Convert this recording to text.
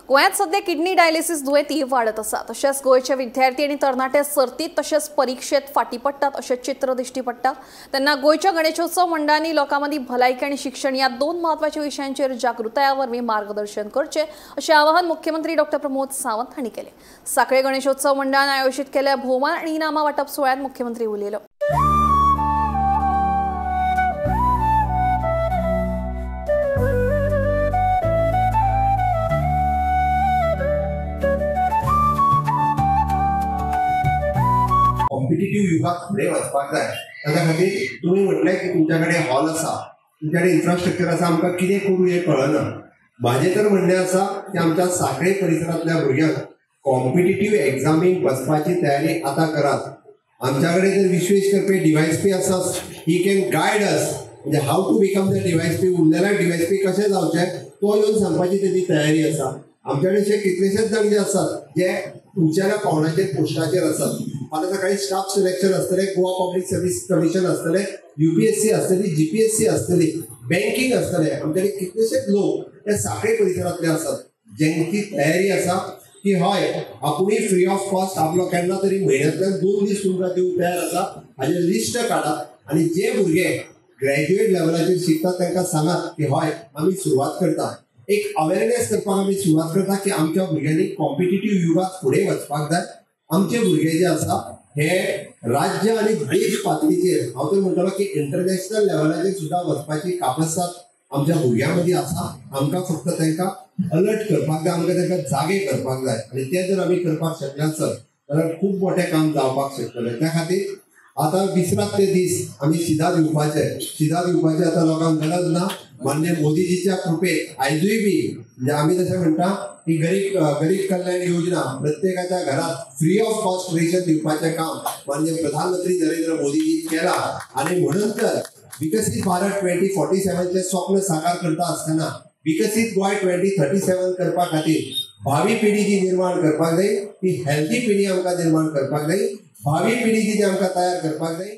गोयात सध्या kidney dialysis दुयेंती वाढत आसा। तशेंच गोयचे विद्यार्थी आणि तरणाटे सर्तीत तशेंच परीक्षेत फाटी पडटात अशें चित्र दिश्टी पडटा। तेन्ना गोयच्या गणेशोत्सव मंडळांनी लोकांमदी भलायकी आणि शिक्षण या दोन महत्वाच्या विशयांचेर जागृताया वरवीं मार्गदर्शन करचें अशें आवाहन मुख्यमंत्री डॉ. प्रमोद सावंत हांणी केलें। सांखळे गणेशोत्सव मंडळान आयोजीत केल्ल्या भोवमान आनी इनामां वांटप सुवाळ्यात मुख्यमंत्री उलयलो। कॉम्पिटिटिव्ह युगात फुडें वचपाक जाय। ताच्या खातीर तुमी म्हटलें की तुमच्याकडे हॉल आसा, तुमच्याकडे इन्फ्रास्ट्रक्चर आसा, आमकां कितें करूं हें कळना। म्हाजें तर म्हणणें आसा की आमच्या सांखळे परिसरांतल्या भुरग्यांक कॉम्पिटिटिव्ह एग्जामीक बसपाची तयारी आतां करात। आमच्याकडे जर विश्वेश करपी DYSP आसा, ही कॅन गायड अस, म्हणजे how to become the DYSP, उरलेल्या DYSP कशें जावचें तो येवन सांगपाची तेजी तयारी आसा। आमच्याकडे अशे कितलेशेच जाण जे आसात जे उंचेल्या पावंड्याचेर पोस्टाचेर आसात। फाल्यां सकाळीं स्टाफ सिलेक्शन आसतलें, गोवा पब्लीक सर्वीस कमिशन आसतलें, UPSC आसतली, GPSC आसतली, बँकींग आसतलें। आमच्याकडे कितलेशेच लोक हे सांखळे परिसरांतले आसात ज्यांची तयारी आसा की हय आपुणूय फ्री ऑफ कॉस्ट आपलो केन्ना तरी म्हयन्यांतल्यान 2 दीस तुमकां दिवंक तयार आसा। हाजें लिस्ट काडात आनी जे भुरगे ग्रॅज्युएट लेवलाचेर शिकतात तांकां सांगात की हय आमी सुरवात करता। एक अवेरनेस करपाक आमी सुरवात करता की आमच्या भुरग्यांनी कॉम्पिटिटिव्ह युगात फुडें वचपाक जाय। आमचे भुरगे जे आसा हे राज्य आनी देश पातळीचेर हांव तर म्हणटलो की इंटरनॅशनल लेवलाचेर सुद्दां वचपाची कापासात आमच्या भुरग्यां मदीं आसा। आमकां फक्त तांकां अलर्ट करपाक जाय, आमकां तांकां जागे करपाक जाय आनी तें जर आमी करपाक शकले आसत जाल्यार खूब मोठें काम जावपाक शकतलें। त्या खातीर आतां विसरात ते दीस आमी शिधा दिवपाचे आतां लोकांक गरज ना। मान्य मोदीजीच्या कृपेत आयजूय बी म्हणजे आमी जशें म्हणटा की गरीब कल्याण योजना प्रत्येकाच्या घरात फ्री ऑफ कॉस्ट रेशन दिवपाचें काम मान्य प्रधानमंत्री नरेंद्र मोदीजी केला। आणि म्हणून तर विकसित भारत 2047 स्वप्न साकार करता आसतना विकसित गोंय 2037 करपा खातीर भावी पिढी जी निर्माण करपाक जाय ती हेल्थी पिढी आमकां निर्माण करपाक जाय, भावी पिढी जी आमकां तयार करपाक जाय।